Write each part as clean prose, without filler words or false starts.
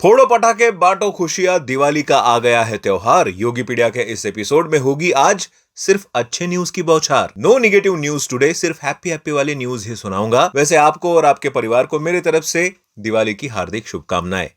फोड़ो पटाखे बांटो खुशियां, दिवाली का आ गया है त्योहार। योगी पीडिया के इस एपिसोड में होगी आज सिर्फ अच्छे न्यूज की बौछार। नो नेगेटिव न्यूज टुडे, सिर्फ हैप्पी हैप्पी वाली न्यूज ही सुनाऊंगा। वैसे आपको और आपके परिवार को मेरी तरफ से दिवाली की हार्दिक शुभकामनाएं।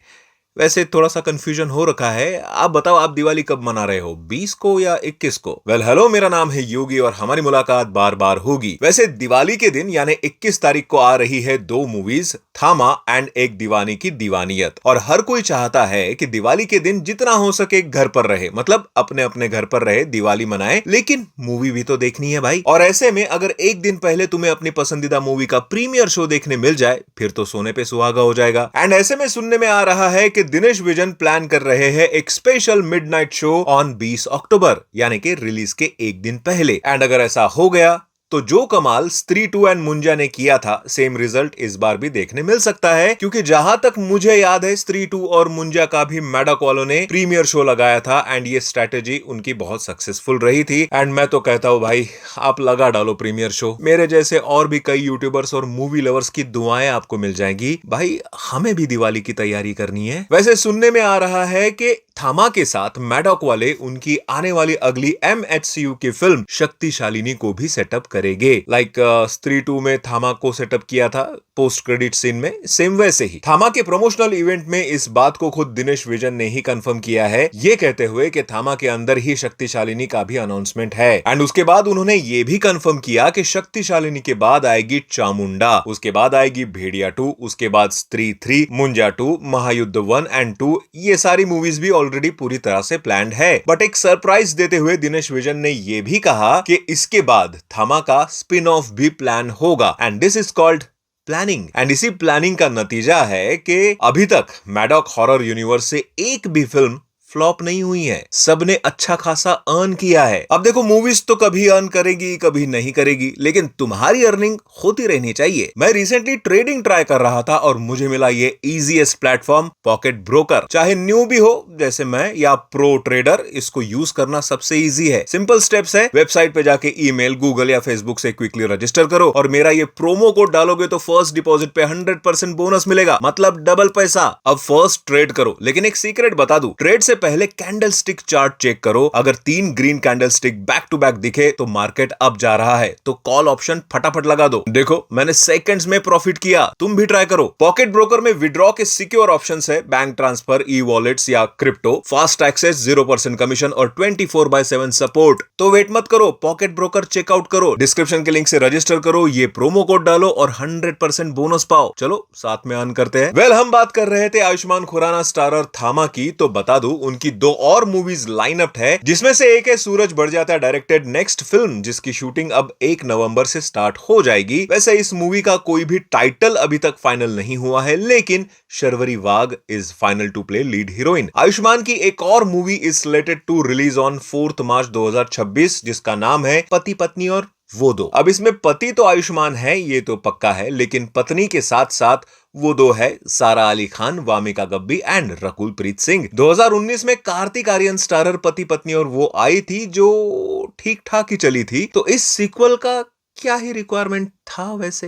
वैसे थोड़ा सा कंफ्यूजन हो रखा है, आप बताओ आप दिवाली कब मना रहे हो, 20 को या 21 को? वेल हेलो, मेरा नाम है योगी और हमारी मुलाकात बार बार होगी। वैसे दिवाली के दिन यानी 21 तारीख को आ रही है दो मूवीज, थामा एंड एक दीवानी की दीवानियत। और हर कोई चाहता है कि दिवाली के दिन जितना हो सके घर पर रहे, मतलब अपने अपने घर पर रहे, दिवाली मनाए, लेकिन मूवी भी तो देखनी है भाई। और ऐसे में अगर एक दिन पहले तुम्हें अपनी पसंदीदा मूवी का प्रीमियर शो देखने मिल जाए, फिर तो सोने पे सुहागा हो जाएगा। एंड ऐसे में सुनने में आ रहा है कि दिनेश विजन प्लान कर रहे हैं एक स्पेशल मिडनाइट शो ऑन 20 अक्टूबर, यानी कि रिलीज के एक दिन पहले। एंड अगर ऐसा हो गया तो जो कमाल स्त्री 2 एंड मुंजा ने किया था, सेम रिजल्ट इस बार भी देखने मिल सकता है। क्योंकि जहां तक मुझे याद है, स्त्री 2 और मुंजा का भी मैडॉक वालों ने प्रीमियर शो लगाया था एंड ये स्ट्रेटेजी उनकी बहुत सक्सेसफुल रही थी। एंड मैं तो कहता हूं भाई, आप लगा डालो प्रीमियर शो। मेरे जैसे और भी कई यूट्यूबर्स और मूवी लवर्स की दुआएं आपको मिल जाएंगी। भाई हमें भी दिवाली की तैयारी करनी है। वैसे सुनने में आ रहा है कि थामा के साथ मैडॉक वाले उनकी आने वाली अगली MHCU की फिल्म शक्तिशालिनी को भी सेटअप करेंगे। लाइक स्त्री 2 में थामा को सेटअप किया था पोस्ट क्रेडिट सीन में, सेम वैसे ही थामा के प्रमोशनल इवेंट में इस बात को खुद दिनेश विजन ने ही कंफर्म किया है, ये कहते हुए कि थामा के अंदर ही शक्तिशालिनी का भी अनाउंसमेंट है। एंड उसके बाद उन्होंने ये भी कंफर्म किया कि शक्तिशालिनी के बाद आएगी चामुंडा, उसके बाद आएगी भेड़िया 2, उसके बाद स्त्री 3, मुंजा 2, महायुद्ध 1 एंड 2। ये सारी मूवीज भी ऑलरेडी पूरी तरह से प्लान्ड है। बट एक सरप्राइज देते हुए दिनेश विजन ने यह भी कहा कि इसके बाद थामा का स्पिन ऑफ भी प्लान होगा and this is called planning. And इसी प्लानिंग का नतीजा है कि अभी तक मैडॉक हॉरर यूनिवर्स से एक भी फिल्म फ्लॉप नहीं हुई है, सबने अच्छा खासा अर्न किया है। अब देखो, मूवीज तो कभी अर्न करेगी कभी नहीं करेगी, लेकिन तुम्हारी अर्निंग होती रहनी चाहिए। मैं रिसेंटली ट्रेडिंग ट्राई कर रहा था और मुझे मिला ये इजीएस्ट प्लेटफॉर्म पॉकेट ब्रोकर। चाहे न्यू भी हो जैसे मैं या प्रो ट्रेडर, इसको यूज करना सबसे इजी है। सिंपल स्टेप्स है, वेबसाइट पे जाके ईमेल, गूगल या फेसबुक से क्विकली रजिस्टर करो और मेरा ये प्रोमो कोड डालोगे तो फर्स्ट डिपॉजिट पे 100% बोनस मिलेगा, मतलब डबल पैसा। अब फर्स्ट ट्रेड करो, लेकिन एक सीक्रेट बता दूं, ट्रेड से पहले कैंडल स्टिक चार्ट चेक करो। अगर 3 green candle stick back to back दिखे तो मार्केट अप जा रहा है, तो कॉल ऑप्शन फटाफट लगा दो। देखो मैंने सेकंड्स में प्रॉफिट किया, तुम भी ट्राई करो। पॉकेट ब्रोकर में विड्रॉ के सिक्योर ऑप्शंस है, बैंक ट्रांसफर, ई वॉलेट्स या क्रिप्टो, फास्ट एक्सेस, 0% कमीशन और 24/7 सपोर्ट। तो वेट मत करो, पॉकेट ब्रोकर चेकआउट करो, डिस्क्रिप्शन के लिंक से रजिस्टर करो, ये प्रोमो कोड डालो और 100% बोनस पाओ। चलो साथ में अर्न करते हैं। वेल, हम बात कर रहे थे आयुष्मान खुराना स्टारर थामा की, तो बता दूं उनकी 2 और मूवीज लाइनअप है, जिसमें से एक है सूरज बढ़ जाता डायरेक्टेड नेक्स्ट फिल्म, जिसकी शूटिंग अब 1 नवंबर से स्टार्ट हो जाएगी। वैसे इस मूवी का कोई भी टाइटल अभी तक फाइनल नहीं हुआ है, लेकिन Sharvari Wagh is final to play lead heroine. Ayushmann की एक और movie is slated to release on 4 March 2026, जिसका नाम है पति पत्नी और वो दो। अब इसमें पति तो आयुष्मान है, ये तो पक्का है, लेकिन पत्नी के साथ साथ वो दो है सारा अली खान, वामिका गब्बी एंड रकुल प्रीत सिंह। 2019 में कार्तिक आर्यन स्टारर पति पत्नी और वो आई थी, जो ठीक ठाक ही चली थी। तो इस सीक्वल का क्या ही रिक्वायरमेंट था वैसे।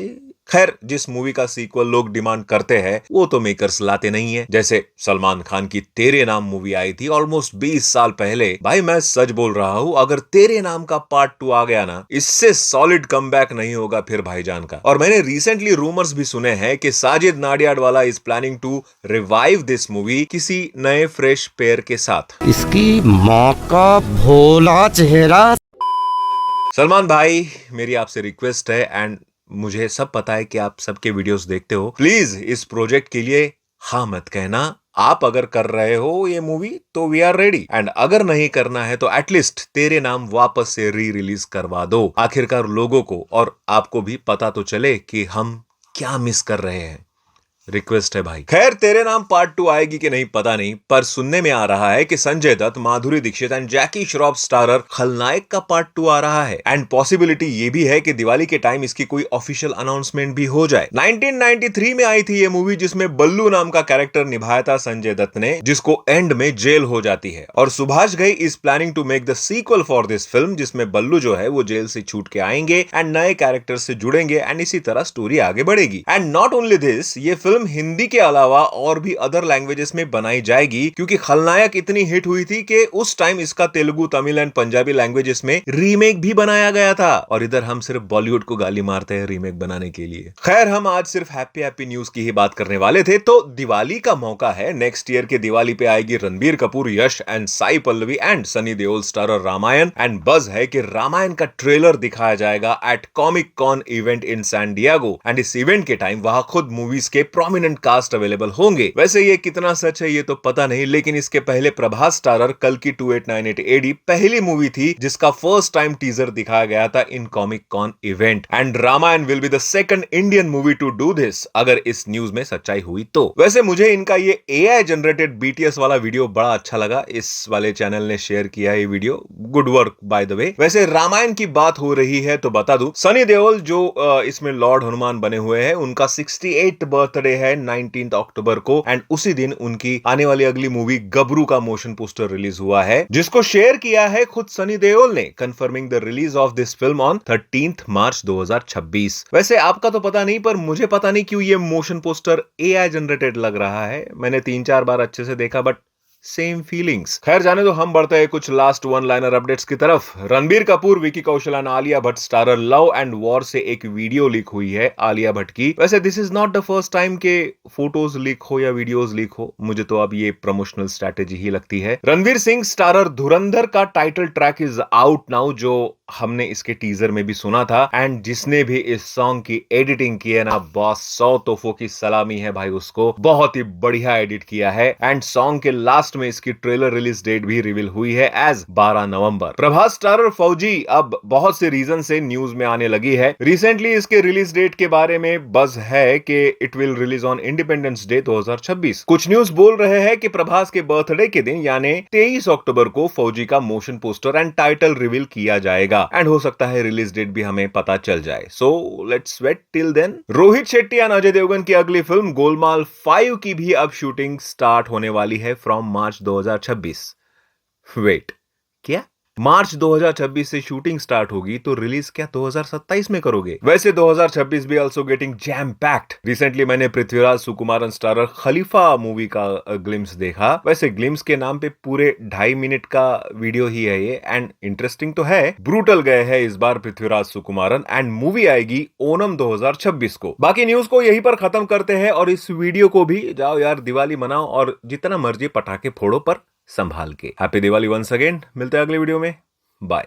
खैर, जिस मूवी का सीक्वल लोग डिमांड करते हैं वो तो मेकर्स लाते नहीं है। जैसे सलमान खान की तेरे नाम मूवी आई थी ऑलमोस्ट 20 साल पहले। भाई मैं सच बोल रहा हूं, अगर तेरे नाम का पार्ट 2 आ गया ना, इससे सॉलिड कमबैक नहीं होगा फिर भाईजान का। और मैंने रिसेंटली रूमर्स भी सुने हैं कि Sajid Nadiadwala is planning to revive this movie किसी नए फ्रेश पेयर के साथ। इसकी माँ का भोला चेहरा। सलमान भाई, मेरी आपसे रिक्वेस्ट है, एंड मुझे सब पता है कि आप सबके वीडियोस देखते हो, प्लीज इस प्रोजेक्ट के लिए हाँ मत कहना। आप अगर कर रहे हो ये मूवी तो वी आर रेडी, एंड अगर नहीं करना है तो एटलीस्ट तेरे नाम वापस से री रिलीज करवा दो। आखिरकार लोगों को और आपको भी पता तो चले कि हम क्या मिस कर रहे हैं। रिक्वेस्ट है भाई। खैर, तेरे नाम पार्ट 2 आएगी कि नहीं पता नहीं, पर सुनने में आ रहा है कि संजय दत्त, माधुरी दीक्षित एंड जैकी श्रॉफ स्टारर खलनायक का पार्ट 2 आ रहा है। एंड पॉसिबिलिटी ये भी है कि दिवाली के टाइम इसकी कोई ऑफिशियल अनाउंसमेंट भी हो जाए। 1993 में आई थी ये मूवी, जिसमें बल्लू नाम का कैरेक्टर निभाया था संजय दत्त ने, जिसको एंड में जेल हो जाती है। और Subhash Ghai is planning to make the sequel for this film, जिसमें बल्लू जो है वो जेल से छूट के आएंगे एंड नए कैरेक्टर से जुड़ेंगे एंड इसी तरह स्टोरी आगे बढ़ेगी। एंड नॉट ओनली दिस, ये फिल्म फिल्म हिंदी के अलावा और भी अदर लैंग्वेजेस में बनाई जाएगी, क्योंकि खलनायक इतनी हिट हुई थी कि उस टाइम इसका तेलुगु, तमिल एंड पंजाबी लैंग्वेजेस में रीमेक भी बनाया गया था। और इधर हम सिर्फ बॉलीवुड को गाली मारते हैं रीमेक बनाने के लिए। खैर, हम आज सिर्फ हैप्पी हैप्पी न्यूज की ही बात करने वाले थे। तो दिवाली का मौका है, नेक्स्ट ईयर के दिवाली पे आएगी Ranbir Kapoor, Yash and Sai Pallavi and Sunny Deol starrer Ramayana. And buzz है कि रामायण का ट्रेलर दिखाया जाएगा at Comic cone event in San Diego. And इस इवेंट के टाइम वहां खुद मूवीज के प्रोमिनेंट कास्ट अवेलेबल होंगे। वैसे ये कितना सच है ये तो पता नहीं, लेकिन इसके पहले प्रभास स्टारर कल की 2898 एडी पहली मूवी थी जिसका फर्स्ट टाइम टीजर दिखाया गया था in comic cone event. And Ramayana will be the second Indian movie to do this, अगर इस न्यूज में सच्चाई हुई तो। वैसे मुझे इनका ये एआई जनरेटेड बीटीएस वाला वीडियो बड़ा अच्छा लगा, इस वाले चैनल ने शेयर किया ये video, good work by the way. वैसे रामायण की बात हो रही है तो बता दूं, सनी देओल जो इसमें लॉर्ड हनुमान बने हुए हैं, उनका 68th बर्थडे है 19 अक्टूबर को। एंड उसी दिन उनकी आने वाली अगली मूवी गबरू का मोशन पोस्टर रिलीज हुआ है, जिसको शेयर किया है खुद सनी देओल ने, confirming the release of this film on 13 March 2026। वैसे आपका तो पता नहीं, पर मुझे पता नहीं क्यों ये मोशन पोस्टर एआई जनरेटेड लग रहा है। मैंने 3-4 बार अच्छे से देखा, बट सेम फीलिंग्स। खैर जाने दो, हम बढ़ते हैं कुछ लास्ट वन लाइनर अपडेट्स की तरफ। रणबीर कपूर, विकी कौशल एंड आलिया भट्ट स्टारर लव एंड वॉर से एक वीडियो लीक हुई है आलिया भट्ट की। वैसे this is not the first time के फोटोज लीक हो या वीडियोज लीक हो, मुझे तो अब ये प्रमोशनल स्ट्रैटेजी ही लगती है। रणवीर सिंह स्टारर धुरंधर का title track is out now, जो हमने इसके टीजर में भी सुना था। एंड जिसने भी इस सॉन्ग की एडिटिंग की है ना बॉस, 100 तोहफों की सलामी है भाई उसको, बहुत ही बढ़िया एडिट किया है। एंड सॉन्ग के लास्ट में इसकी ट्रेलर रिलीज डेट भी रिवील हुई है एज 12 नवंबर। प्रभास स्टारर फौजी अब बहुत से रीजन से न्यूज में आने लगी है। रिसेंटली इसके रिलीज डेट के बारे में बज है कि it will release on independence day 2026। कुछ न्यूज बोल रहे हैं कि प्रभास के बर्थडे के दिन यानी 23 अक्टूबर को फौजी का motion poster and title reveal किया जाएगा। एंड हो सकता है रिलीज डेट भी हमें पता चल जाए। So let's wait till then. Rohit Shetty और अजय देवगन की अगली फिल्म गोलमाल 5 की भी अब शूटिंग स्टार्ट होने वाली है फ्रॉम मार्च 2026। वेट, क्या मार्च 2026 से शूटिंग स्टार्ट होगी तो रिलीज क्या 2027 में करोगे? वैसे 2026 भी also getting jam packed. Recently मैंने पृथ्वीराज सुकुमारन स्टारर खलीफा मूवी का ग्लिम्स देखा। वैसे ग्लिम्स के नाम पे पूरे 2.5 मिनट का वीडियो ही है ये, एंड इंटरेस्टिंग तो है। ब्रूटल गए हैं इस बार पृथ्वीराज सुकुमारन, एंड मूवी आएगी ओनम 2026 को। बाकी न्यूज को यहीं पर खत्म करते हैं, और इस वीडियो को भी जाओ यार दिवाली मनाओ और जितना मर्जी पटाखे फोड़ो, पर संभाल के। Happy Diwali once again. मिलते हैं अगले वीडियो में, बाय।